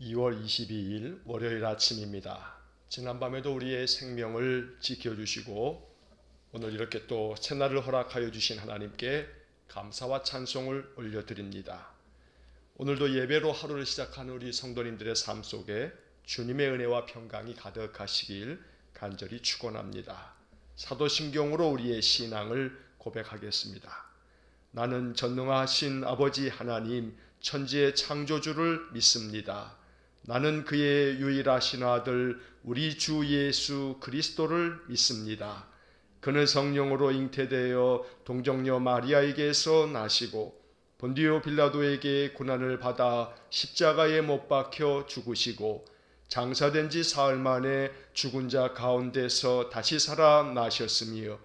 2월 22일 월요일 아침입니다. 지난밤에도 우리의 생명을 지켜주시고 오늘 이렇게 또 새날을 허락하여 주신 하나님께 감사와 찬송을 올려드립니다. 오늘도 예배로 하루를 시작하는 우리 성도님들의 삶 속에 주님의 은혜와 평강이 가득하시길 간절히 축원합니다. 사도신경으로 우리의 신앙을 고백하겠습니다. 나는 전능하신 아버지 하나님 천지의 창조주를 믿습니다. 나는 그의 유일하신 아들 우리 주 예수 그리스도를 믿습니다. 그는 성령으로 잉태되어 동정녀 마리아에게서 나시고 본디오 빌라도에게 고난을 받아 십자가에 못 박혀 죽으시고 장사된 지 사흘 만에 죽은 자 가운데서 다시 살아나셨으며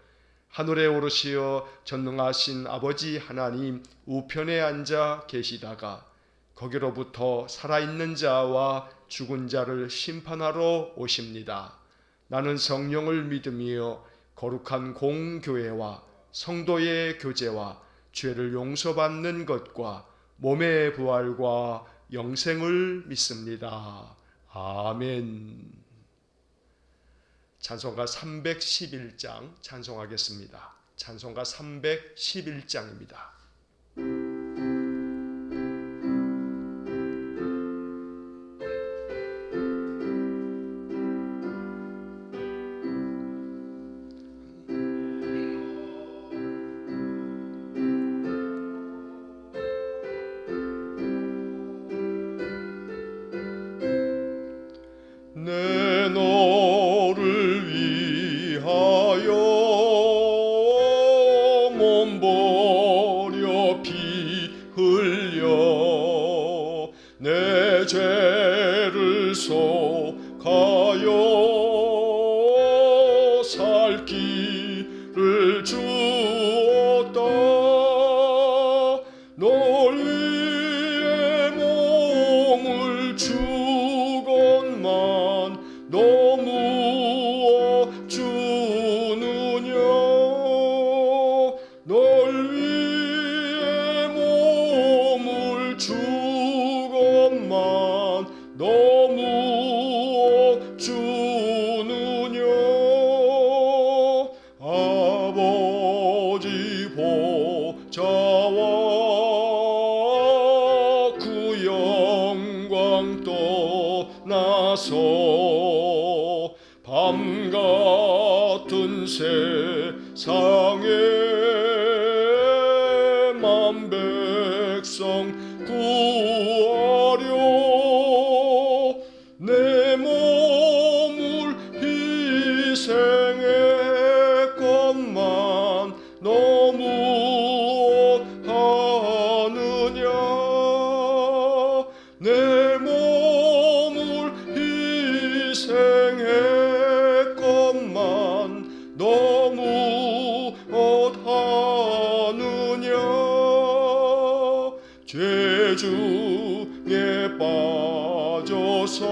하늘에 오르시어 전능하신 아버지 하나님 우편에 앉아 계시다가 거기로부터 살아있는 자와 죽은 자를 심판하러 오십니다. 나는 성령을 믿으며 거룩한 공교회와 성도의 교제와 죄를 용서받는 것과 몸의 부활과 영생을 믿습니다. 아멘. 찬송가 311장 찬송하겠습니다. 찬송가 311장입니다. 내 너를 위하여 몸 버려 피 흘려 내 죄를 속하여 살 길을 주었다. 널 위해 몸을 주건만 너무 주느냐. 널 위해 몸을 주건만 너무 주느냐. 아버지 보좌와 그 영광 떠나서 밤 같은 세상에 만 백성 구하려 내 몸을 희생했건만 너무 하느냐. 내 몸을 희생했건만 너무 하느냐. 죄 중에 빠져서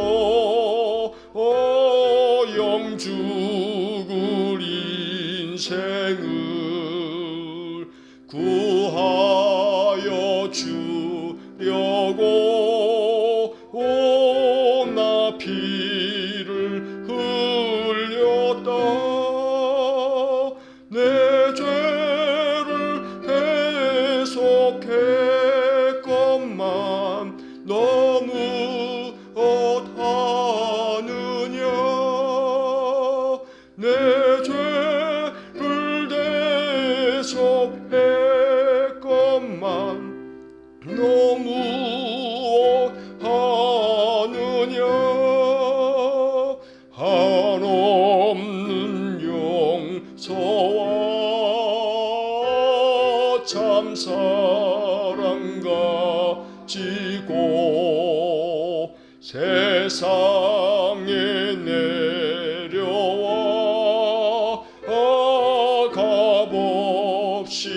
영 죽을 인생을 구하여 주려고 나 피를 흘렸다. 내 죄를 대속했건만 너무 어하느냐. 내 죄를 대속했건만 너무 하느냐. 한없는 용서와 참 사랑 가지고 세상에 내려와 값없이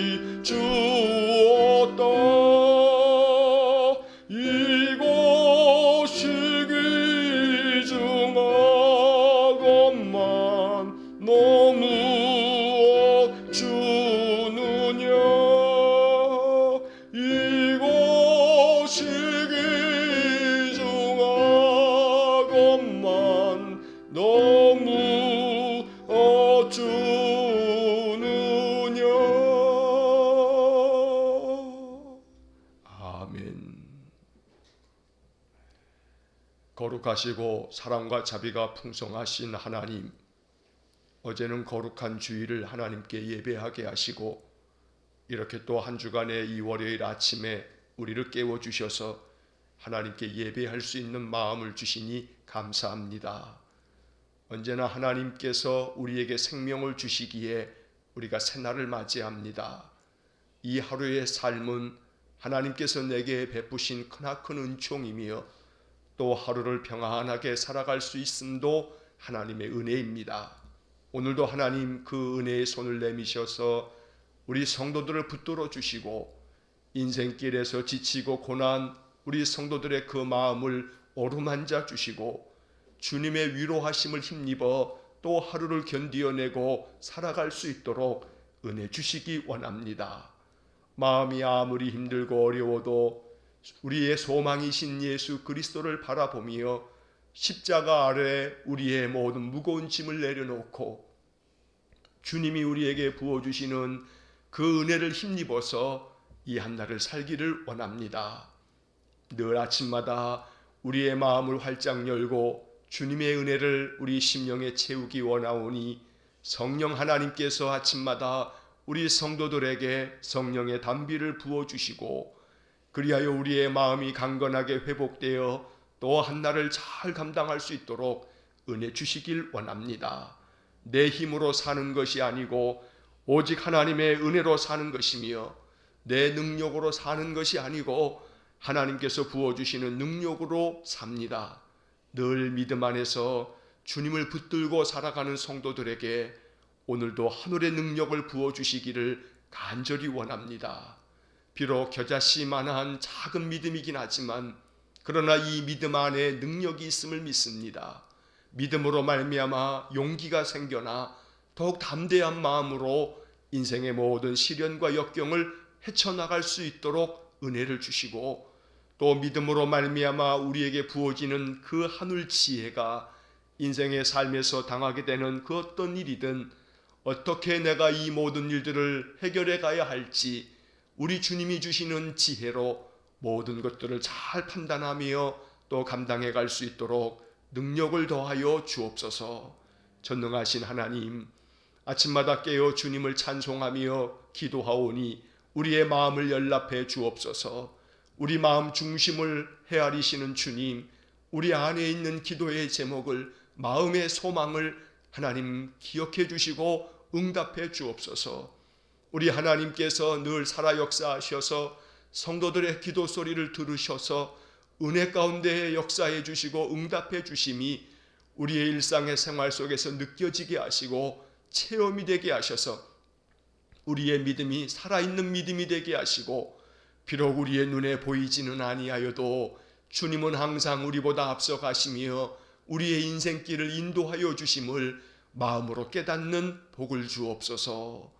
주었다. 이것이 귀중하건만 너무 주느냐. 이것이 귀중하건만 거룩하시고 사랑과 자비가 풍성하신 하나님, 어제는 거룩한 주일을 하나님께 예배하게 하시고 이렇게 또 한 주간의 이 월요일 아침에 우리를 깨워주셔서 하나님께 예배할 수 있는 마음을 주시니 감사합니다. 언제나 하나님께서 우리에게 생명을 주시기에 우리가 새날을 맞이합니다. 이 하루의 삶은 하나님께서 내게 베푸신 크나큰 은총이며 또 하루를 평안하게 살아갈 수 있음도 하나님의 은혜입니다. 오늘도 하나님 그 은혜의 손을 내미셔서 우리 성도들을 붙들어 주시고 인생길에서 지치고 고난 우리 성도들의 그 마음을 어루만져 주시고 주님의 위로하심을 힘입어 또 하루를 견디어내고 살아갈 수 있도록 은혜 주시기 원합니다. 마음이 아무리 힘들고 어려워도 우리의 소망이신 예수 그리스도를 바라보며 십자가 아래 우리의 모든 무거운 짐을 내려놓고 주님이 우리에게 부어주시는 그 은혜를 힘입어서 이 한날을 살기를 원합니다. 늘 아침마다 우리의 마음을 활짝 열고 주님의 은혜를 우리 심령에 채우기 원하오니 성령 하나님께서 아침마다 우리 성도들에게 성령의 단비를 부어주시고 그리하여 우리의 마음이 강건하게 회복되어 또 한날을 잘 감당할 수 있도록 은혜 주시길 원합니다. 내 힘으로 사는 것이 아니고 오직 하나님의 은혜로 사는 것이며 내 능력으로 사는 것이 아니고 하나님께서 부어주시는 능력으로 삽니다. 늘 믿음 안에서 주님을 붙들고 살아가는 성도들에게 오늘도 하늘의 능력을 부어주시기를 간절히 원합니다. 비록 겨자씨만한 작은 믿음이긴 하지만 그러나 이 믿음 안에 능력이 있음을 믿습니다. 믿음으로 말미암아 용기가 생겨나 더욱 담대한 마음으로 인생의 모든 시련과 역경을 헤쳐나갈 수 있도록 은혜를 주시고 또 믿음으로 말미암아 우리에게 부어지는 그 하늘 지혜가 인생의 삶에서 당하게 되는 그 어떤 일이든 어떻게 내가 이 모든 일들을 해결해 가야 할지 우리 주님이 주시는 지혜로 모든 것들을 잘 판단하며 또 감당해 갈 수 있도록 능력을 더하여 주옵소서. 전능하신 하나님, 아침마다 깨어 주님을 찬송하며 기도하오니 우리의 마음을 연락해 주옵소서. 우리 마음 중심을 헤아리시는 주님, 우리 안에 있는 기도의 제목을, 마음의 소망을 하나님 기억해 주시고 응답해 주옵소서. 우리 하나님께서 늘 살아 역사하셔서 성도들의 기도 소리를 들으셔서 은혜 가운데 역사해 주시고 응답해 주심이 우리의 일상의 생활 속에서 느껴지게 하시고 체험이 되게 하셔서 우리의 믿음이 살아있는 믿음이 되게 하시고 비록 우리의 눈에 보이지는 아니하여도 주님은 항상 우리보다 앞서가시며 우리의 인생길을 인도하여 주심을 마음으로 깨닫는 복을 주옵소서.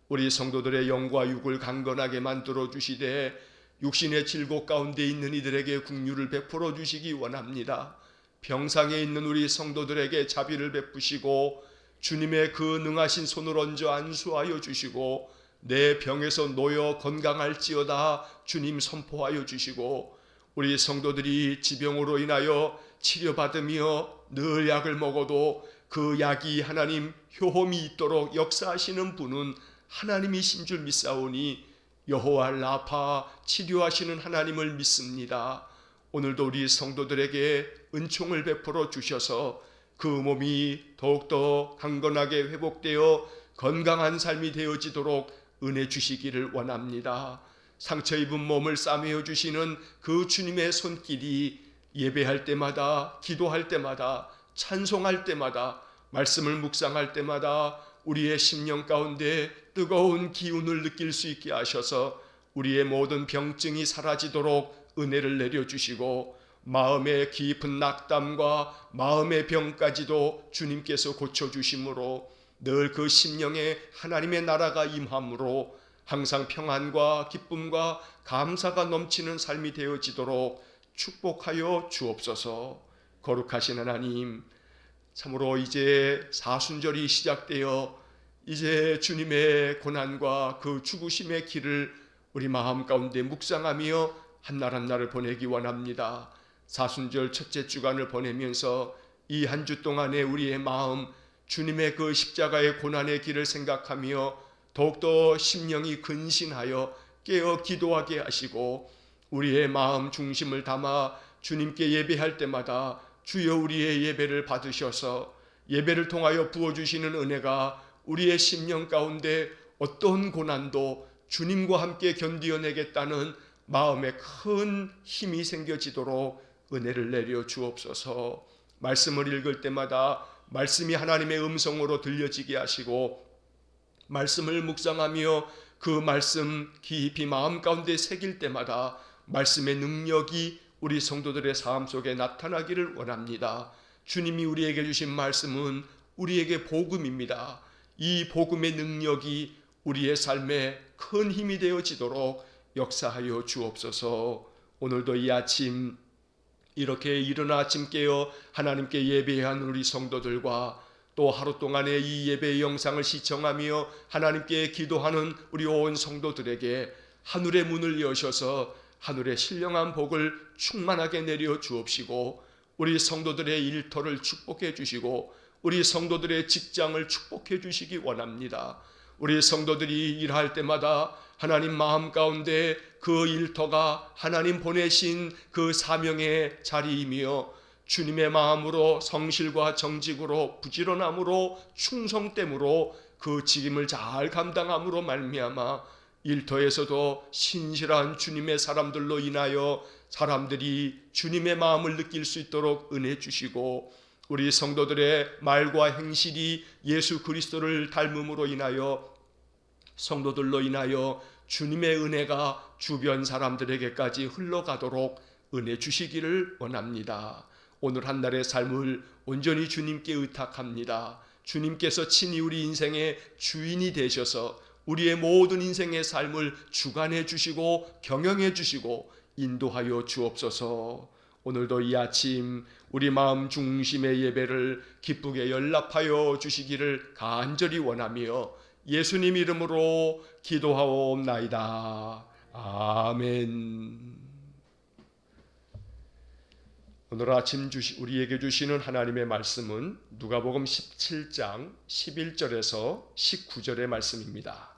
우리 성도들의 영과 육을 강건하게 만들어 주시되 육신의 질곡 가운데 있는 이들에게 긍휼을 베풀어 주시기 원합니다. 병상에 있는 우리 성도들에게 자비를 베푸시고 주님의 그 능하신 손을 얹어 안수하여 주시고 내 병에서 놓여 건강할지어다 주님 선포하여 주시고 우리 성도들이 지병으로 인하여 치료받으며 늘 약을 먹어도 그 약이 하나님 효험이 있도록 역사하시는 분은 하나님이신 줄 믿사오니 여호와 라파 치료하시는 하나님을 믿습니다. 오늘도 우리 성도들에게 은총을 베풀어 주셔서 그 몸이 더욱더 강건하게 회복되어 건강한 삶이 되어지도록 은혜 주시기를 원합니다. 상처 입은 몸을 싸매어 주시는 그 주님의 손길이 예배할 때마다, 기도할 때마다, 찬송할 때마다, 말씀을 묵상할 때마다 우리의 심령 가운데 뜨거운 기운을 느낄 수 있게 하셔서 우리의 모든 병증이 사라지도록 은혜를 내려주시고 마음의 깊은 낙담과 마음의 병까지도 주님께서 고쳐주심으로 늘 그 심령에 하나님의 나라가 임함으로 항상 평안과 기쁨과 감사가 넘치는 삶이 되어지도록 축복하여 주옵소서. 거룩하신 하나님, 참으로 이제 사순절이 시작되어 이제 주님의 고난과 그 죽으심의 길을 우리 마음 가운데 묵상하며 한날 한날을 보내기 원합니다. 사순절 첫째 주간을 보내면서 이 한 주 동안의 우리의 마음, 주님의 그 십자가의 고난의 길을 생각하며 더욱더 심령이 근신하여 깨어 기도하게 하시고, 우리의 마음 중심을 담아 주님께 예배할 때마다 주여 우리의 예배를 받으셔서 예배를 통하여 부어주시는 은혜가 우리의 심령 가운데 어떤 고난도 주님과 함께 견디어내겠다는 마음에 큰 힘이 생겨지도록 은혜를 내려 주옵소서. 말씀을 읽을 때마다 말씀이 하나님의 음성으로 들려지게 하시고, 말씀을 묵상하며 그 말씀 깊이 마음 가운데 새길 때마다 말씀의 능력이 우리 성도들의 삶 속에 나타나기를 원합니다. 주님이 우리에게 주신 말씀은 우리에게 복음입니다. 이 복음의 능력이 우리의 삶에 큰 힘이 되어지도록 역사하여 주옵소서. 오늘도 이 아침 이렇게 일어나 아침 깨어 하나님께 예배한 우리 성도들과 또 하루 동안의 이 예배의 영상을 시청하며 하나님께 기도하는 우리 온 성도들에게 하늘의 문을 여셔서 하늘의 신령한 복을 충만하게 내려 주옵시고, 우리 성도들의 일터를 축복해 주시고 우리 성도들의 직장을 축복해 주시기 원합니다. 우리 성도들이 일할 때마다 하나님 마음 가운데 그 일터가 하나님 보내신 그 사명의 자리이며, 주님의 마음으로 성실과 정직으로 부지런함으로 충성됨으로 그 직임을 잘 감당함으로 말미암아 일터에서도 신실한 주님의 사람들로 인하여 사람들이 주님의 마음을 느낄 수 있도록 은혜 주시고, 우리 성도들의 말과 행실이 예수 그리스도를 닮음으로 인하여 성도들로 인하여 주님의 은혜가 주변 사람들에게까지 흘러가도록 은혜 주시기를 원합니다. 오늘 한 날의 삶을 온전히 주님께 의탁합니다. 주님께서 친히 우리 인생의 주인이 되셔서 우리의 모든 인생의 삶을 주관해 주시고 경영해 주시고 인도하여 주옵소서. 오늘도 이 아침 우리 마음 중심의 예배를 기쁘게 연락하여 주시기를 간절히 원하며 예수님 이름으로 기도하옵나이다. 아멘. 오늘 아침 우리에게 주시는 하나님의 말씀은 누가복음 17장 11절에서 19절의 말씀입니다.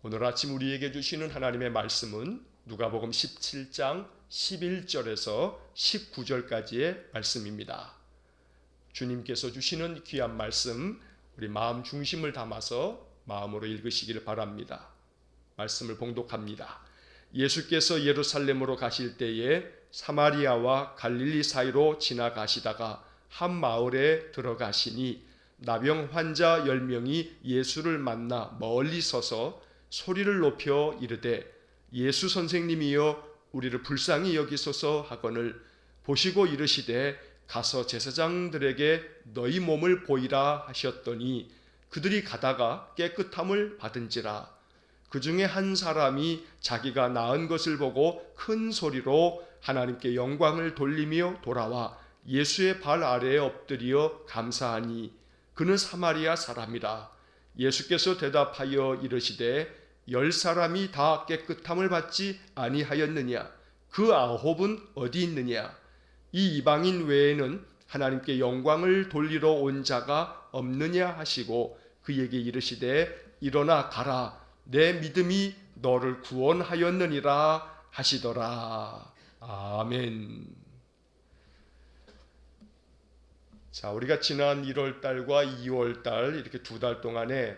오늘 아침 우리에게 주시는 하나님의 말씀은 누가복음 17장 11절에서 19절까지의 말씀입니다. 주님께서 주시는 귀한 말씀, 우리 마음 중심을 담아서 마음으로 읽으시기를 바랍니다. 말씀을 봉독합니다. 예수께서 예루살렘으로 가실 때에 사마리아와 갈릴리 사이로 지나가시다가 한 마을에 들어가시니 나병 환자 10명이 예수를 만나 멀리 서서 소리를 높여 이르되 예수 선생님이여 우리를 불쌍히 여기소서 하거늘 보시고 이르시되 가서 제사장들에게 너희 몸을 보이라 하셨더니 그들이 가다가 깨끗함을 받은지라. 그 중에 한 사람이 자기가 나은 것을 보고 큰 소리로 하나님께 영광을 돌리며 돌아와 예수의 발 아래에 엎드려 감사하니 그는 사마리아 사람이라. 예수께서 대답하여 이르시되 10사람이 다 깨끗함을 받지 아니하였느냐? 그 9은 어디 있느냐? 이 이방인 외에는 하나님께 영광을 돌리러 온 자가 없느냐 하시고 그에게 이르시되 일어나 가라, 내 믿음이 너를 구원하였느니라 하시더라. 아멘. 자, 우리가 지난 1월달과 2월달 이렇게 2달 동안에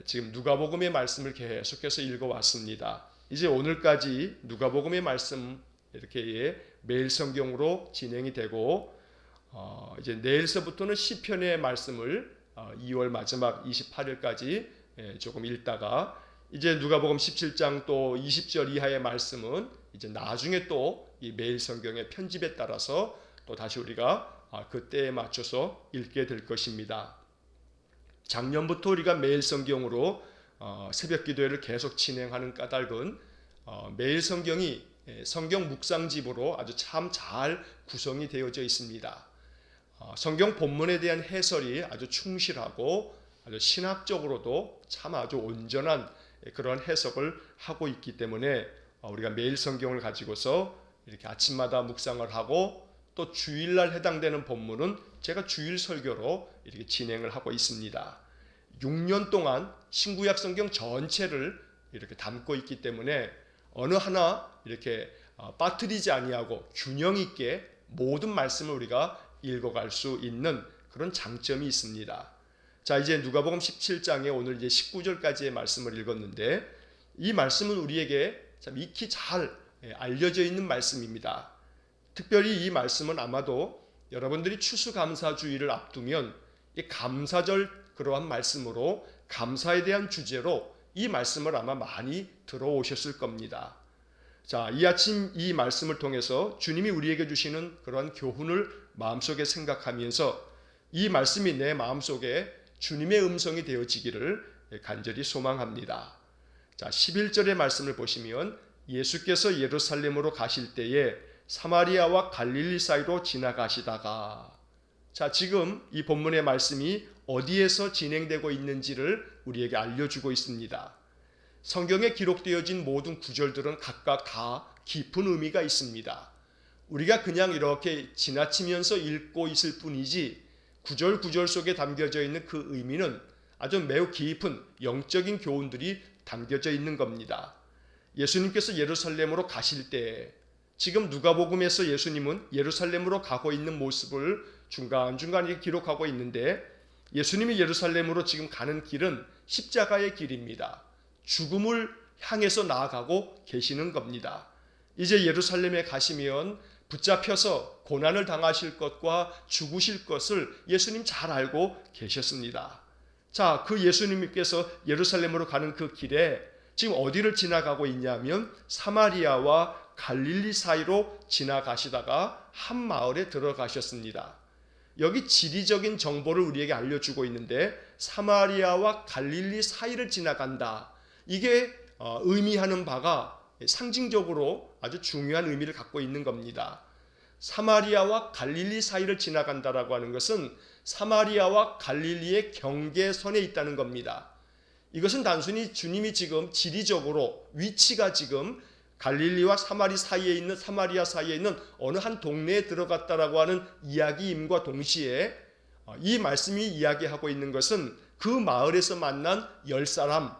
지금 누가복음의 말씀을 계속해서 읽어왔습니다. 이제 오늘까지 누가복음의 말씀 이렇게 매일 성경으로 진행이 되고 이제 내일서부터는 시편의 말씀을 2월 마지막 28일까지 조금 읽다가 이제 누가복음 17장 또 20절 이하의 말씀은 이제 나중에 또 이 매일 성경의 편집에 따라서 또 다시 우리가 그때에 맞춰서 읽게 될 것입니다. 작년부터 우리가 매일 성경으로 새벽 기도회를 계속 진행하는 까닭은 매일 성경이 성경 묵상집으로 아주 참 잘 구성이 되어져 있습니다. 성경 본문에 대한 해설이 아주 충실하고 아주 신학적으로도 참 아주 온전한 그런 해석을 하고 있기 때문에 우리가 매일 성경을 가지고서 이렇게 아침마다 묵상을 하고 또 주일날 해당되는 본문은 제가 주일 설교로 이렇게 진행을 하고 있습니다. 6년 동안 신구약 성경 전체를 이렇게 담고 있기 때문에 어느 하나 이렇게 빠뜨리지 아니하고 균형 있게 모든 말씀을 우리가 읽어갈 수 있는 그런 장점이 있습니다. 자, 이제 누가복음 17장에 오늘 이제 19절까지의 말씀을 읽었는데 이 말씀은 우리에게 참 익히 잘 알려져 있는 말씀입니다. 특별히 이 말씀은 아마도 여러분들이 추수감사주의를 앞두면 이 감사절 그러한 말씀으로 감사에 대한 주제로 이 말씀을 아마 많이 들어오셨을 겁니다. 자, 이 아침 이 말씀을 통해서 주님이 우리에게 주시는 그런 교훈을 마음속에 생각하면서 이 말씀이 내 마음속에 주님의 음성이 되어지기를 간절히 소망합니다. 자, 11절의 말씀을 보시면 예수께서 예루살렘으로 가실 때에 사마리아와 갈릴리 사이로 지나가시다가, 자, 지금 이 본문의 말씀이 어디에서 진행되고 있는지를 우리에게 알려주고 있습니다. 성경에 기록되어진 모든 구절들은 각각 다 깊은 의미가 있습니다. 우리가 그냥 이렇게 지나치면서 읽고 있을 뿐이지 구절 구절 속에 담겨져 있는 그 의미는 아주 매우 깊은 영적인 교훈들이 담겨져 있는 겁니다. 예수님께서 예루살렘으로 가실 때, 지금 누가복음에서 예수님은 예루살렘으로 가고 있는 모습을 중간중간 기록하고 있는데, 예수님이 예루살렘으로 지금 가는 길은 십자가의 길입니다. 죽음을 향해서 나아가고 계시는 겁니다. 이제 예루살렘에 가시면 붙잡혀서 고난을 당하실 것과 죽으실 것을 예수님 잘 알고 계셨습니다. 자, 그 예수님께서 예루살렘으로 가는 그 길에 지금 어디를 지나가고 있냐면 사마리아와 갈릴리 사이로 지나가시다가 한 마을에 들어가셨습니다. 여기 지리적인 정보를 우리에게 알려주고 있는데 사마리아와 갈릴리 사이를 지나간다. 이게 의미하는 바가 상징적으로 아주 중요한 의미를 갖고 있는 겁니다. 사마리아와 갈릴리 사이를 지나간다라고 하는 것은 사마리아와 갈릴리의 경계선에 있다는 겁니다. 이것은 단순히 주님이 지금 지리적으로 위치가 지금 갈릴리와 사마리아 사이에 있는 어느 한 동네에 들어갔다라고 하는 이야기임과 동시에 이 말씀이 이야기하고 있는 것은 그 마을에서 만난 10사람,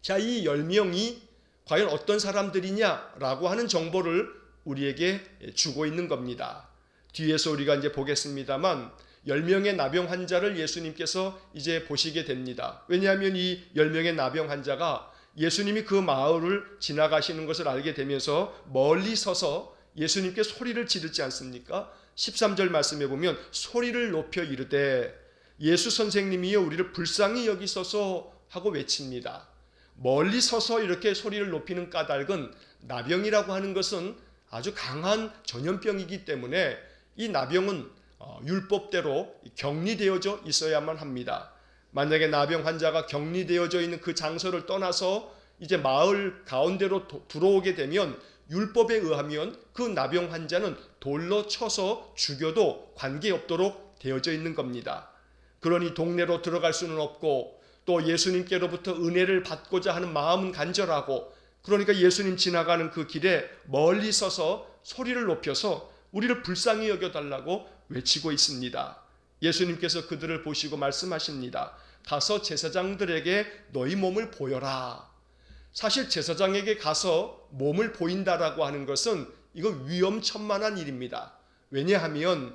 자, 이 10명이 과연 어떤 사람들이냐라고 하는 정보를 우리에게 주고 있는 겁니다. 뒤에서 우리가 이제 보겠습니다만 10명의 나병 환자를 예수님께서 이제 보시게 됩니다. 왜냐하면 이 10명의 나병 환자가 예수님이 그 마을을 지나가시는 것을 알게 되면서 멀리 서서 예수님께 소리를 지르지 않습니까? 13절 말씀에 보면 소리를 높여 이르되 예수 선생님이여 우리를 불쌍히 여기소서 하고 외칩니다. 멀리 서서 이렇게 소리를 높이는 까닭은 나병이라고 하는 것은 아주 강한 전염병이기 때문에 이 나병은 율법대로 격리되어져 있어야만 합니다. 만약에 나병 환자가 격리되어져 있는 그 장소를 떠나서 이제 마을 가운데로 들어오게 되면 율법에 의하면 그 나병 환자는 돌로 쳐서 죽여도 관계없도록 되어져 있는 겁니다. 그러니 동네로 들어갈 수는 없고 또 예수님께로부터 은혜를 받고자 하는 마음은 간절하고, 그러니까 예수님 지나가는 그 길에 멀리 서서 소리를 높여서 우리를 불쌍히 여겨달라고 외치고 있습니다. 예수님께서 그들을 보시고 말씀하십니다. 가서 제사장들에게 너희 몸을 보여라. 사실 제사장에게 가서 몸을 보인다라고 하는 것은 이거 위험천만한 일입니다. 왜냐하면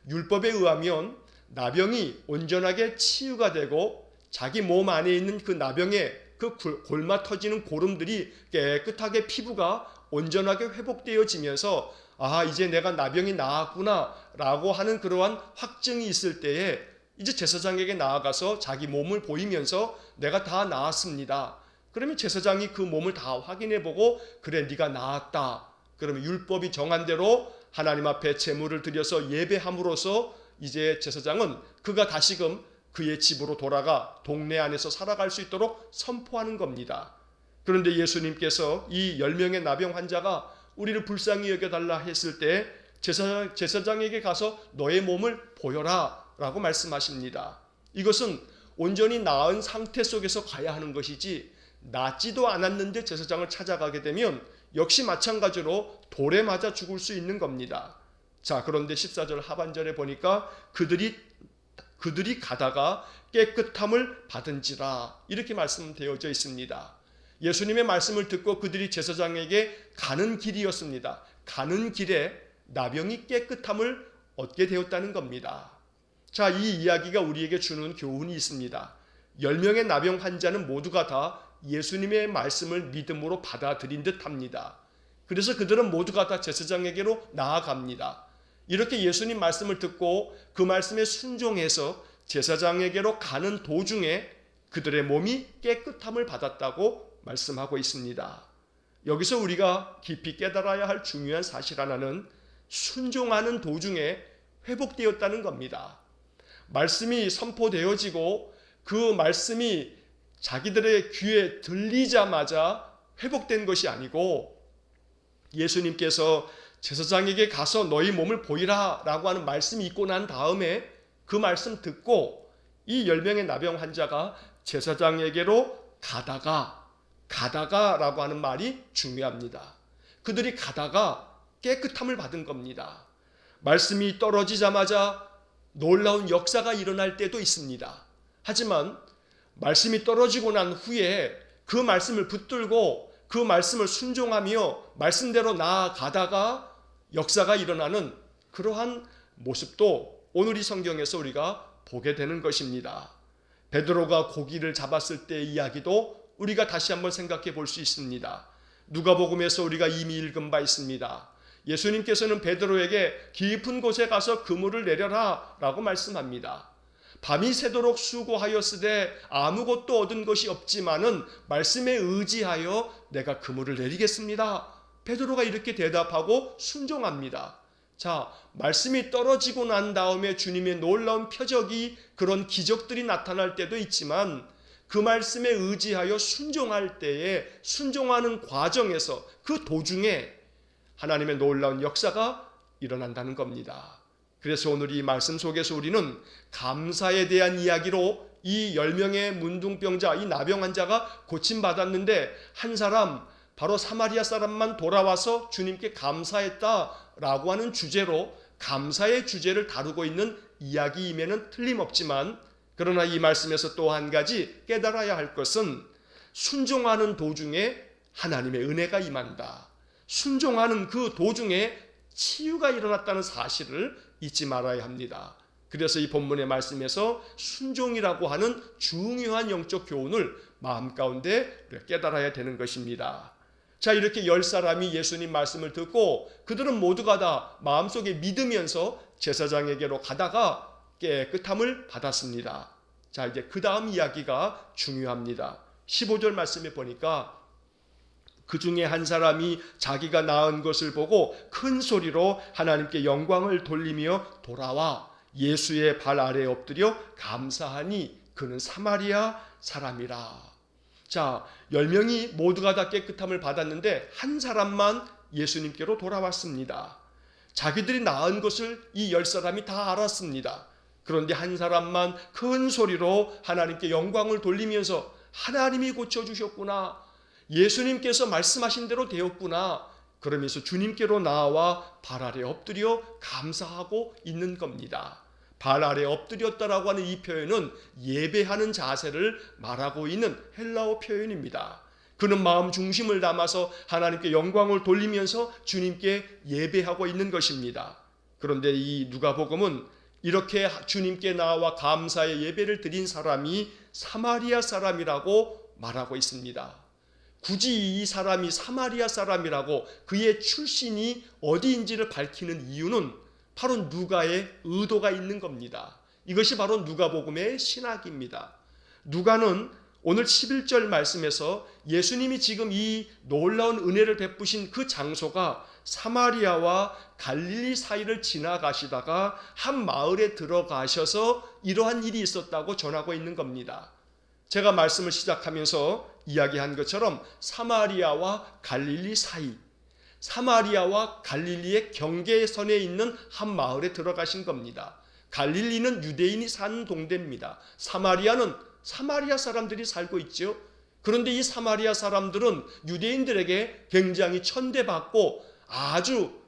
율법에 의하면 나병이 온전하게 치유가 되고 자기 몸 안에 있는 그 나병의 그 골마 터지는 고름들이 깨끗하게 피부가 온전하게 회복되어지면서 아, 이제 내가 나병이 나았구나 라고 하는 그러한 확증이 있을 때에 이제 제사장에게 나아가서 자기 몸을 보이면서 내가 다 나았습니다. 그러면 제사장이 그 몸을 다 확인해보고 그래 네가 나았다. 그러면 율법이 정한 대로 하나님 앞에 제물을 드려서 예배함으로써 이제 제사장은 그가 다시금 그의 집으로 돌아가 동네 안에서 살아갈 수 있도록 선포하는 겁니다. 그런데 예수님께서 이 10명의 나병 환자가 우리를 불쌍히 여겨달라 했을 때 제사장에게 가서 너의 몸을 보여라 라고 말씀하십니다. 이것은 온전히 나은 상태 속에서 가야 하는 것이지 낫지도 않았는데 제사장을 찾아가게 되면 역시 마찬가지로 돌에 맞아 죽을 수 있는 겁니다. 자, 그런데 14절 하반절에 보니까 그들이 가다가 깨끗함을 받은지라 이렇게 말씀되어져 있습니다. 예수님의 말씀을 듣고 그들이 제사장에게 가는 길이었습니다. 가는 길에 나병이 깨끗함을 얻게 되었다는 겁니다. 자, 이 이야기가 우리에게 주는 교훈이 있습니다. 10명의 나병 환자는 모두가 다 예수님의 말씀을 믿음으로 받아들인 듯합니다. 그래서 그들은 모두가 다 제사장에게로 나아갑니다. 이렇게 예수님 말씀을 듣고 그 말씀에 순종해서 제사장에게로 가는 도중에 그들의 몸이 깨끗함을 받았다고 말씀하고 있습니다. 여기서 우리가 깊이 깨달아야 할 중요한 사실 하나는 순종하는 도중에 회복되었다는 겁니다. 말씀이 선포되어지고 그 말씀이 자기들의 귀에 들리자마자 회복된 것이 아니고 예수님께서 제사장에게 가서 너희 몸을 보이라 라고 하는 말씀이 있고 난 다음에 그 말씀 듣고 이 10명의 나병 환자가 제사장에게로 가다가 라고 하는 말이 중요합니다. 그들이 가다가 깨끗함을 받은 겁니다. 말씀이 떨어지자마자 놀라운 역사가 일어날 때도 있습니다. 하지만 말씀이 떨어지고 난 후에 그 말씀을 붙들고 그 말씀을 순종하며 말씀대로 나아가다가 역사가 일어나는 그러한 모습도 오늘 이 성경에서 우리가 보게 되는 것입니다. 베드로가 고기를 잡았을 때의 이야기도 우리가 다시 한번 생각해 볼 수 있습니다. 누가복음에서 우리가 이미 읽은 바 있습니다. 예수님께서는 베드로에게 깊은 곳에 가서 그물을 내려라 라고 말씀합니다. 밤이 새도록 수고하였으되 아무것도 얻은 것이 없지만은 말씀에 의지하여 내가 그물을 내리겠습니다. 베드로가 이렇게 대답하고 순종합니다. 자, 말씀이 떨어지고 난 다음에 주님의 놀라운 표적이 그런 기적들이 나타날 때도 있지만 그 말씀에 의지하여 순종할 때에 순종하는 과정에서 그 도중에 하나님의 놀라운 역사가 일어난다는 겁니다. 그래서 오늘 이 말씀 속에서 우리는 감사에 대한 이야기로 이 10명의 문둥병자, 이 나병 환자가 고침받았는데 한 사람, 바로 사마리아 사람만 돌아와서 주님께 감사했다라고 하는 주제로 감사의 주제를 다루고 있는 이야기임에는 틀림없지만 그러나 이 말씀에서 또 한 가지 깨달아야 할 것은 순종하는 도중에 하나님의 은혜가 임한다. 순종하는 그 도중에 치유가 일어났다는 사실을 잊지 말아야 합니다. 그래서 이 본문의 말씀에서 순종이라고 하는 중요한 영적 교훈을 마음 가운데 깨달아야 되는 것입니다. 자, 이렇게 10사람이 예수님 말씀을 듣고 그들은 모두가 다 마음속에 믿으면서 제사장에게로 가다가 깨끗함을 받았습니다. 자, 이제 그 다음 이야기가 중요합니다. 15절 말씀에 보니까 그 중에 한 사람이 자기가 나은 것을 보고 큰 소리로 하나님께 영광을 돌리며 돌아와 예수의 발 아래에 엎드려 감사하니 그는 사마리아 사람이라. 자, 10명이 모두가 다 깨끗함을 받았는데 한 사람만 예수님께로 돌아왔습니다. 자기들이 나은 것을 이 10사람이 다 알았습니다. 그런데 한 사람만 큰 소리로 하나님께 영광을 돌리면서 하나님이 고쳐주셨구나, 예수님께서 말씀하신 대로 되었구나, 그러면서 주님께로 나와 발 아래 엎드려 감사하고 있는 겁니다. 발 아래 엎드렸다라고 하는 이 표현은 예배하는 자세를 말하고 있는 헬라어 표현입니다. 그는 마음 중심을 담아서 하나님께 영광을 돌리면서 주님께 예배하고 있는 것입니다. 그런데 이 누가복음은 이렇게 주님께 나와 감사의 예배를 드린 사람이 사마리아 사람이라고 말하고 있습니다. 굳이 이 사람이 사마리아 사람이라고 그의 출신이 어디인지를 밝히는 이유는 바로 누가의 의도가 있는 겁니다. 이것이 바로 누가복음의 신학입니다. 누가는 오늘 11절 말씀에서 예수님이 지금 이 놀라운 은혜를 베푸신 그 장소가 사마리아와 갈릴리 사이를 지나가시다가 한 마을에 들어가셔서 이러한 일이 있었다고 전하고 있는 겁니다. 제가 말씀을 시작하면서 이야기한 것처럼 사마리아와 갈릴리 사이, 사마리아와 갈릴리의 경계선에 있는 한 마을에 들어가신 겁니다. 갈릴리는 유대인이 사는 동네입니다. 사마리아는 사마리아 사람들이 살고 있죠. 그런데 이 사마리아 사람들은 유대인들에게 굉장히 천대받고 아주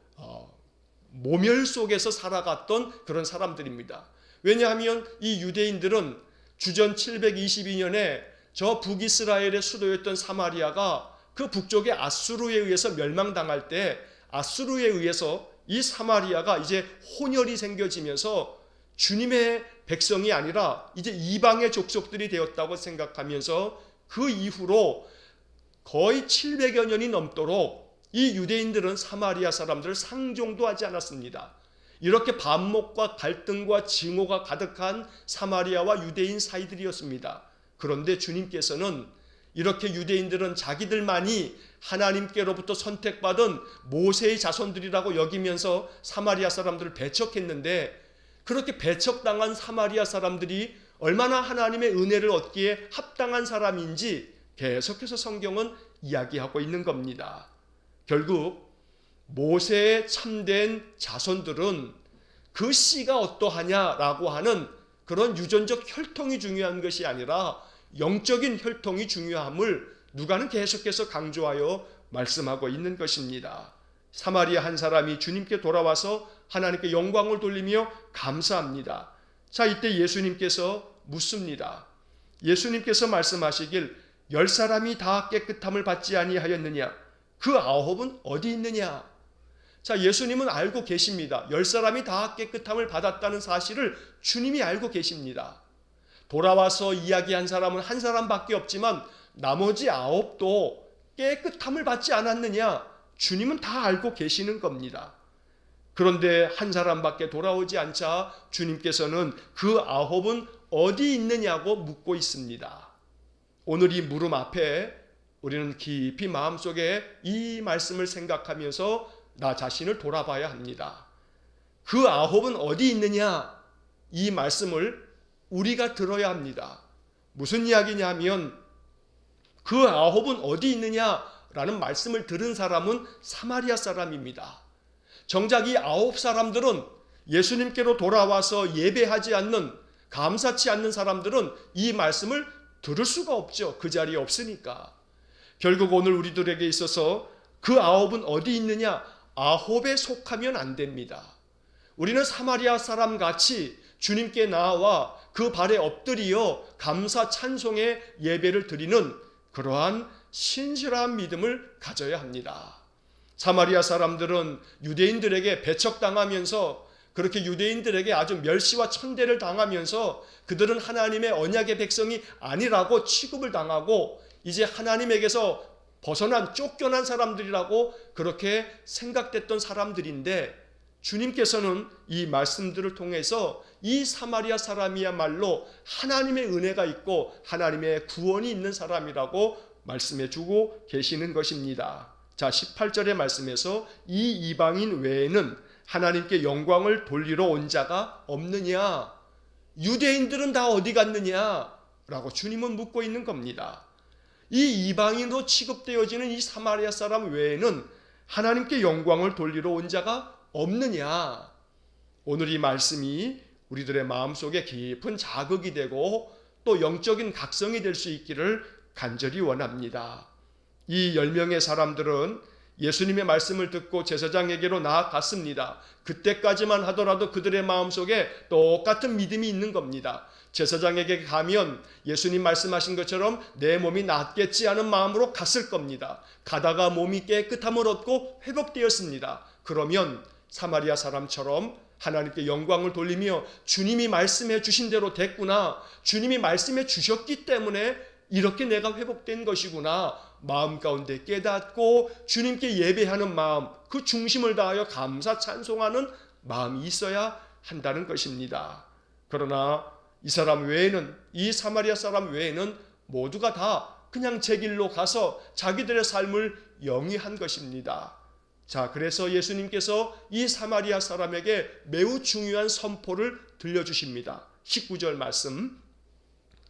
모멸 속에서 살아갔던 그런 사람들입니다. 왜냐하면 이 유대인들은 주전 722년에 저 북이스라엘의 수도였던 사마리아가 그 북쪽의 아수르에 의해서 멸망당할 때 아수르에 의해서 이 사마리아가 이제 혼혈이 생겨지면서 주님의 백성이 아니라 이제 이방의 족속들이 되었다고 생각하면서 그 이후로 거의 700여 년이 넘도록 이 유대인들은 사마리아 사람들을 상종도 하지 않았습니다. 이렇게 반목과 갈등과 증오가 가득한 사마리아와 유대인 사이들이었습니다. 그런데 주님께서는 이렇게 유대인들은 자기들만이 하나님께로부터 선택받은 모세의 자손들이라고 여기면서 사마리아 사람들을 배척했는데, 그렇게 배척당한 사마리아 사람들이 얼마나 하나님의 은혜를 얻기에 합당한 사람인지 계속해서 성경은 이야기하고 있는 겁니다. 결국 모세의 참된 자손들은 그 씨가 어떠하냐라고 하는 그런 유전적 혈통이 중요한 것이 아니라 영적인 혈통이 중요함을 누가는 계속해서 강조하여 말씀하고 있는 것입니다. 사마리아 한 사람이 주님께 돌아와서 하나님께 영광을 돌리며 감사합니다. 자, 이때 예수님께서 묻습니다. 예수님께서 말씀하시길 10사람이 다 깨끗함을 받지 아니하였느냐? 그 9은 어디 있느냐? 자, 예수님은 알고 계십니다. 10사람이 다 깨끗함을 받았다는 사실을 주님이 알고 계십니다. 돌아와서 이야기한 사람은 한 사람밖에 없지만 나머지 9도 깨끗함을 받지 않았느냐? 주님은 다 알고 계시는 겁니다. 그런데 한 사람밖에 돌아오지 않자 주님께서는 그 9은 어디 있느냐고 묻고 있습니다. 오늘 이 물음 앞에 우리는 깊이 마음속에 이 말씀을 생각하면서 나 자신을 돌아봐야 합니다. 그 9은 어디 있느냐? 이 말씀을 우리가 들어야 합니다. 무슨 이야기냐 하면 그 9은 어디 있느냐라는 말씀을 들은 사람은 사마리아 사람입니다. 정작 이 9사람들은 예수님께로 돌아와서 예배하지 않는, 감사치 않는 사람들은 이 말씀을 들을 수가 없죠. 그 자리에 없으니까. 결국 오늘 우리들에게 있어서 그 9은 어디 있느냐? 9에 속하면 안 됩니다. 우리는 사마리아 사람 같이 주님께 나와 그 발에 엎드리어 감사 찬송의 예배를 드리는 그러한 신실한 믿음을 가져야 합니다. 사마리아 사람들은 유대인들에게 배척당하면서, 그렇게 유대인들에게 아주 멸시와 천대를 당하면서 그들은 하나님의 언약의 백성이 아니라고 취급을 당하고 이제 하나님에게서 벗어난, 쫓겨난 사람들이라고 그렇게 생각됐던 사람들인데, 주님께서는 이 말씀들을 통해서 이 사마리아 사람이야말로 하나님의 은혜가 있고 하나님의 구원이 있는 사람이라고 말씀해 주고 계시는 것입니다. 자, 18절의 말씀에서 이 이방인 외에는 하나님께 영광을 돌리러 온 자가 없느냐? 유대인들은 다 어디 갔느냐? 라고 주님은 묻고 있는 겁니다. 이 이방인으로 취급되어지는 이 사마리아 사람 외에는 하나님께 영광을 돌리러 온 자가 없느냐? 오늘 이 말씀이 우리들의 마음속에 깊은 자극이 되고 또 영적인 각성이 될 수 있기를 간절히 원합니다. 이 10명의 사람들은 예수님의 말씀을 듣고 제사장에게로 나아갔습니다. 그때까지만 하더라도 그들의 마음속에 똑같은 믿음이 있는 겁니다. 제사장에게 가면 예수님 말씀하신 것처럼 내 몸이 낫겠지 하는 마음으로 갔을 겁니다. 가다가 몸이 깨끗함을 얻고 회복되었습니다. 그러면 사마리아 사람처럼 하나님께 영광을 돌리며 주님이 말씀해 주신 대로 됐구나, 주님이 말씀해 주셨기 때문에 이렇게 내가 회복된 것이구나, 마음 가운데 깨닫고 주님께 예배하는 마음, 그 중심을 다하여 감사 찬송하는 마음이 있어야 한다는 것입니다. 그러나 이 사람 외에는, 이 사마리아 사람 외에는 모두가 다 그냥 제 길로 가서 자기들의 삶을 영위한 것입니다. 자, 그래서 예수님께서 이 사마리아 사람에게 매우 중요한 선포를 들려주십니다. 19절 말씀,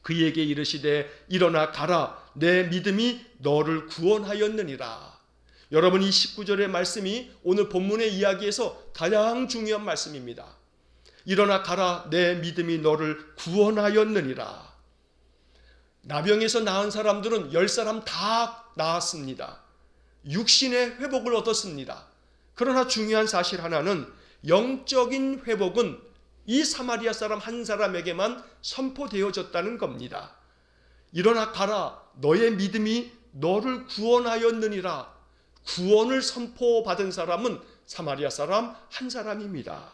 그에게 이르시되 일어나 가라, 내 믿음이 너를 구원하였느니라. 여러분, 이 19절의 말씀이 오늘 본문의 이야기에서 가장 중요한 말씀입니다. 일어나 가라, 내 믿음이 너를 구원하였느니라. 나병에서 나은 사람들은 10사람 다 나았습니다. 육신의 회복을 얻었습니다. 그러나 중요한 사실 하나는 영적인 회복은 이 사마리아 사람 한 사람에게만 선포되어졌다는 겁니다. 일어나 가라, 너의 믿음이 너를 구원하였느니라. 구원을 선포받은 사람은 사마리아 사람 한 사람입니다.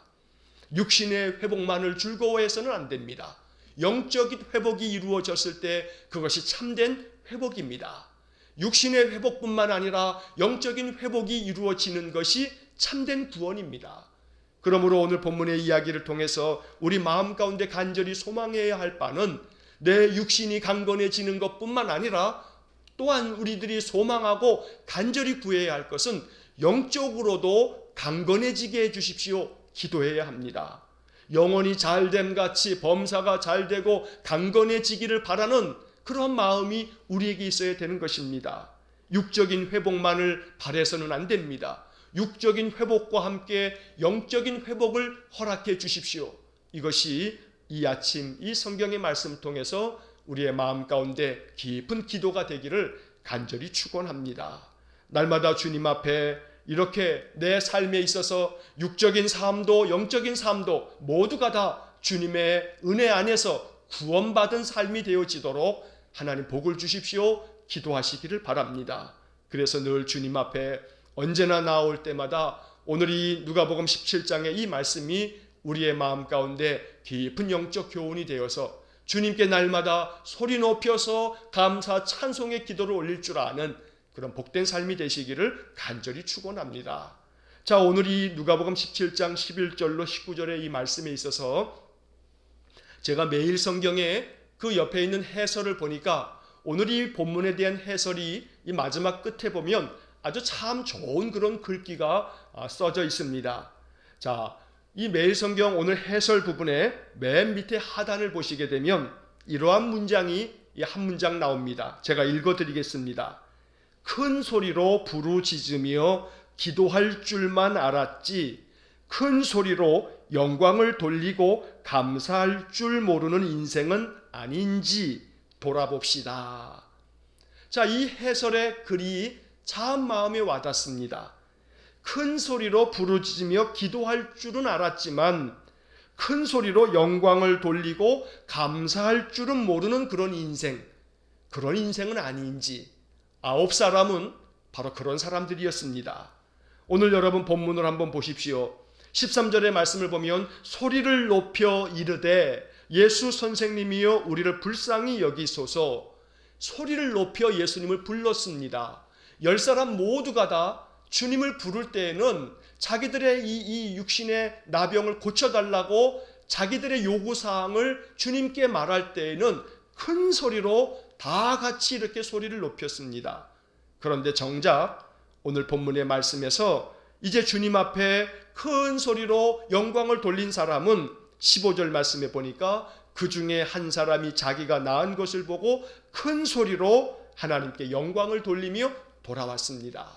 육신의 회복만을 즐거워해서는 안 됩니다. 영적인 회복이 이루어졌을 때 그것이 참된 회복입니다. 육신의 회복뿐만 아니라 영적인 회복이 이루어지는 것이 참된 구원입니다. 그러므로 오늘 본문의 이야기를 통해서 우리 마음 가운데 간절히 소망해야 할 바는 내 육신이 강건해지는 것뿐만 아니라 또한 우리들이 소망하고 간절히 구해야 할 것은 영적으로도 강건해지게 해주십시오. 기도해야 합니다. 영혼이 잘됨같이 범사가 잘되고 강건해지기를 바라는 그런 마음이 우리에게 있어야 되는 것입니다. 육적인 회복만을 바라서는 안 됩니다. 육적인 회복과 함께 영적인 회복을 허락해 주십시오. 이것이 이 아침 이 성경의 말씀 통해서 우리의 마음 가운데 깊은 기도가 되기를 간절히 축원합니다. 날마다 주님 앞에 이렇게 내 삶에 있어서 육적인 삶도 영적인 삶도 모두가 다 주님의 은혜 안에서 구원받은 삶이 되어지도록 하나님 복을 주십시오. 기도하시기를 바랍니다. 그래서 늘 주님 앞에 언제나 나올 때마다 오늘 이 누가복음 17장의 이 말씀이 우리의 마음 가운데 깊은 영적 교훈이 되어서 주님께 날마다 소리 높여서 감사 찬송의 기도를 올릴 줄 아는 그런 복된 삶이 되시기를 간절히 축원합니다. 자, 오늘 이 누가복음 17장 11절로 19절의 이 말씀에 있어서 제가 매일 성경에 그 옆에 있는 해설을 보니까 오늘 이 본문에 대한 해설이 이 마지막 끝에 보면 아주 참 좋은 그런 글귀가 써져 있습니다. 자, 이 매일 성경 오늘 해설 부분에 맨 밑에 하단을 보시게 되면 이러한 문장이 한 문장 나옵니다. 제가 읽어드리겠습니다. 큰 소리로 부르짖으며 기도할 줄만 알았지 큰 소리로 영광을 돌리고 감사할 줄 모르는 인생은 아닌지 돌아봅시다. 자, 이 해설의 글이 참 마음에 와닿습니다. 큰 소리로 부르짖으며 기도할 줄은 알았지만 큰 소리로 영광을 돌리고 감사할 줄은 모르는 그런 인생은 아닌지 9사람은 바로 그런 사람들이었습니다. 오늘 여러분 본문을 한번 보십시오. 13절의 말씀을 보면 소리를 높여 이르되 예수 선생님이여 우리를 불쌍히 여기소서. 소리를 높여 예수님을 불렀습니다. 10사람 모두가 다 주님을 부를 때에는 자기들의 이 육신의 나병을 고쳐달라고 자기들의 요구사항을 주님께 말할 때에는 큰 소리로 다 같이 이렇게 소리를 높였습니다. 그런데 정작 오늘 본문의 말씀에서 이제 주님 앞에 큰 소리로 영광을 돌린 사람은 15절 말씀에 보니까 그 중에 한 사람이 자기가 낳은 것을 보고 큰 소리로 하나님께 영광을 돌리며 돌아왔습니다.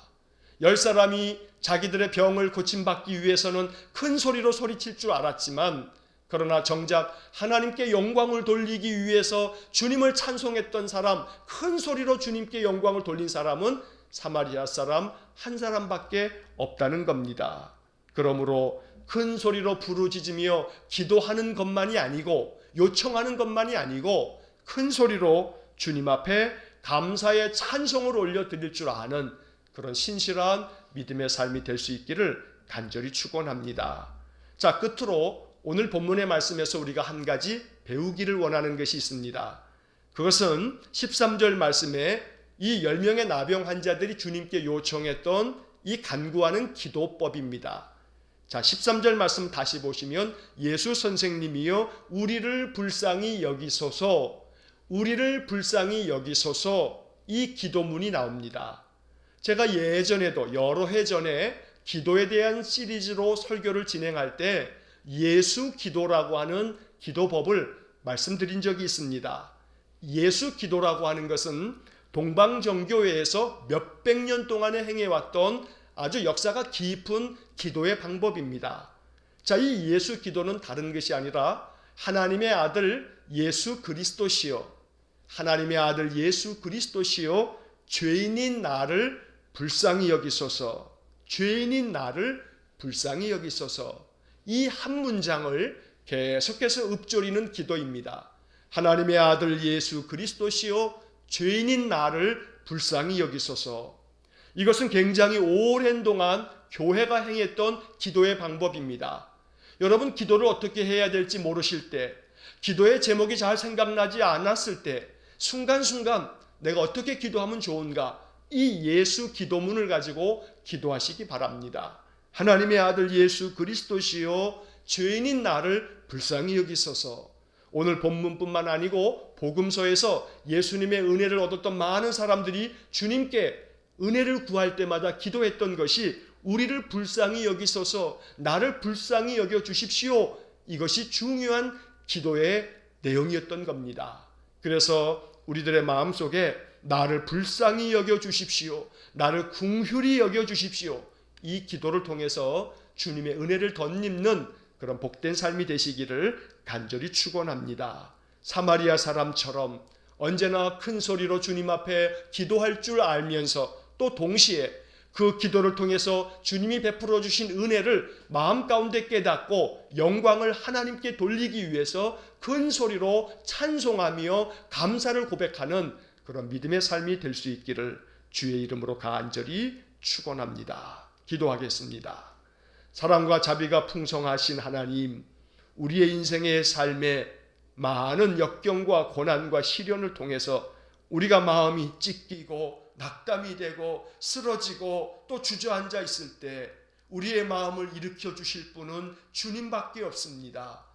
10사람이 자기들의 병을 고침받기 위해서는 큰 소리로 소리칠 줄 알았지만 그러나 정작 하나님께 영광을 돌리기 위해서 주님을 찬송했던 사람, 큰 소리로 주님께 영광을 돌린 사람은 사마리아 사람 한 사람밖에 없다는 겁니다. 그러므로 큰 소리로 부르짖으며 기도하는 것만이 아니고 요청하는 것만이 아니고 큰 소리로 주님 앞에 감사의 찬송을 올려드릴 줄 아는 그런 신실한 믿음의 삶이 될 수 있기를 간절히 축원합니다. 자, 끝으로 오늘 본문의 말씀에서 우리가 한 가지 배우기를 원하는 것이 있습니다. 그것은 13절 말씀에 이 10명의 나병 환자들이 주님께 요청했던 이 간구하는 기도법입니다. 자, 13절 말씀 다시 보시면 예수 선생님이여 우리를 불쌍히 여기소서, 우리를 불쌍히 여기소서, 이 기도문이 나옵니다. 제가 예전에도 여러 해 전에 기도에 대한 시리즈로 설교를 진행할 때 예수 기도라고 하는 기도법을 말씀드린 적이 있습니다. 예수 기도라고 하는 것은 동방정교회에서 몇백 년 동안에 행해왔던 아주 역사가 깊은 기도의 방법입니다. 자, 이 예수 기도는 다른 것이 아니라 하나님의 아들 예수 그리스도시여, 하나님의 아들 예수 그리스도시요 죄인인 나를 불쌍히 여기소서. 죄인인 나를 불쌍히 여기소서. 이 한 문장을 계속해서 읊조리는 기도입니다. 하나님의 아들 예수 그리스도시요 죄인인 나를 불쌍히 여기소서. 이것은 굉장히 오랜 동안 교회가 행했던 기도의 방법입니다. 여러분, 기도를 어떻게 해야 될지 모르실 때, 기도의 제목이 잘 생각나지 않았을 때 순간순간 내가 어떻게 기도하면 좋은가, 이 예수 기도문을 가지고 기도하시기 바랍니다. 하나님의 아들 예수 그리스도시요 죄인인 나를 불쌍히 여기소서. 오늘 본문뿐만 아니고 복음서에서 예수님의 은혜를 얻었던 많은 사람들이 주님께 은혜를 구할 때마다 기도했던 것이 우리를 불쌍히 여기소서, 나를 불쌍히 여겨 주십시오. 이것이 중요한 기도의 내용이었던 겁니다. 그래서 우리들의 마음속에 나를 불쌍히 여겨 주십시오, 나를 긍휼히 여겨 주십시오, 이 기도를 통해서 주님의 은혜를 덧입는 그런 복된 삶이 되시기를 간절히 축원합니다. 사마리아 사람처럼 언제나 큰 소리로 주님 앞에 기도할 줄 알면서 또 동시에 그 기도를 통해서 주님이 베풀어 주신 은혜를 마음 가운데 깨닫고 영광을 하나님께 돌리기 위해서 큰 소리로 찬송하며 감사를 고백하는 그런 믿음의 삶이 될 수 있기를 주의 이름으로 간절히 축원합니다. 기도하겠습니다. 사랑과 자비가 풍성하신 하나님, 우리의 인생의 삶에 많은 역경과 고난과 시련을 통해서 우리가 마음이 찢기고 낙담이 되고 쓰러지고 또 주저앉아 있을 때 우리의 마음을 일으켜 주실 분은 주님밖에 없습니다.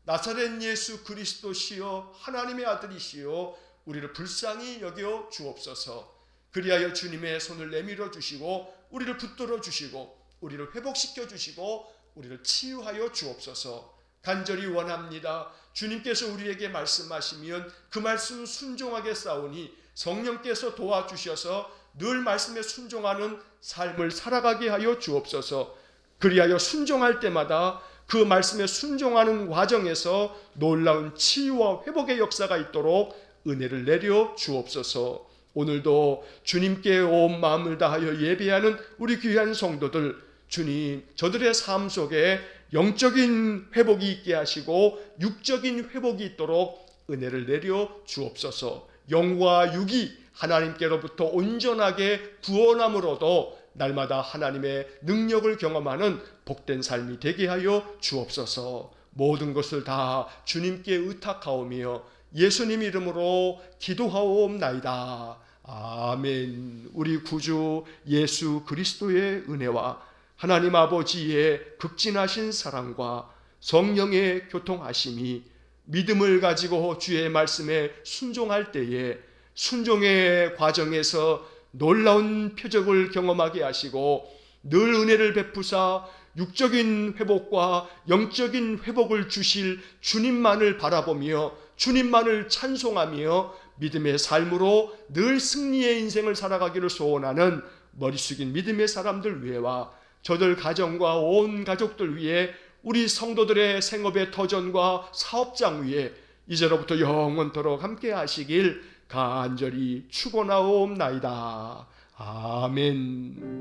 나사렛 예수 그리스도시요 하나님의 아들이시요 우리를 불쌍히 여겨 주옵소서. 그리하여 주님의 손을 내밀어 주시고 우리를 붙들어 주시고 우리를 회복시켜 주시고 우리를 치유하여 주옵소서. 간절히 원합니다. 주님께서 우리에게 말씀하시면 그 말씀 순종하게 싸우니 성령께서 도와주셔서 늘 말씀에 순종하는 삶을 살아가게 하여 주옵소서. 그리하여 순종할 때마다 그 말씀에 순종하는 과정에서 놀라운 치유와 회복의 역사가 있도록 은혜를 내려 주옵소서. 오늘도 주님께 온 마음을 다하여 예배하는 우리 귀한 성도들, 주님, 저들의 삶 속에 영적인 회복이 있게 하시고 육적인 회복이 있도록 은혜를 내려 주옵소서. 영과 육이 하나님께로부터 온전하게 구원함으로도 날마다 하나님의 능력을 경험하는 복된 삶이 되게 하여 주옵소서. 모든 것을 다 주님께 의탁하오며 예수님 이름으로 기도하옵나이다. 아멘. 우리 구주 예수 그리스도의 은혜와 하나님 아버지의 극진하신 사랑과 성령의 교통하심이 믿음을 가지고 주의 말씀에 순종할 때에 순종의 과정에서 놀라운 표적을 경험하게 하시고 늘 은혜를 베푸사 육적인 회복과 영적인 회복을 주실 주님만을 바라보며 주님만을 찬송하며 믿음의 삶으로 늘 승리의 인생을 살아가기를 소원하는 머리 숙인 믿음의 사람들 위에와 저들 가정과 온 가족들 위에 우리 성도들의 생업의 터전과 사업장 위에 이제로부터 영원토록 함께 하시길 간절히 축원하옵나이다. 아멘.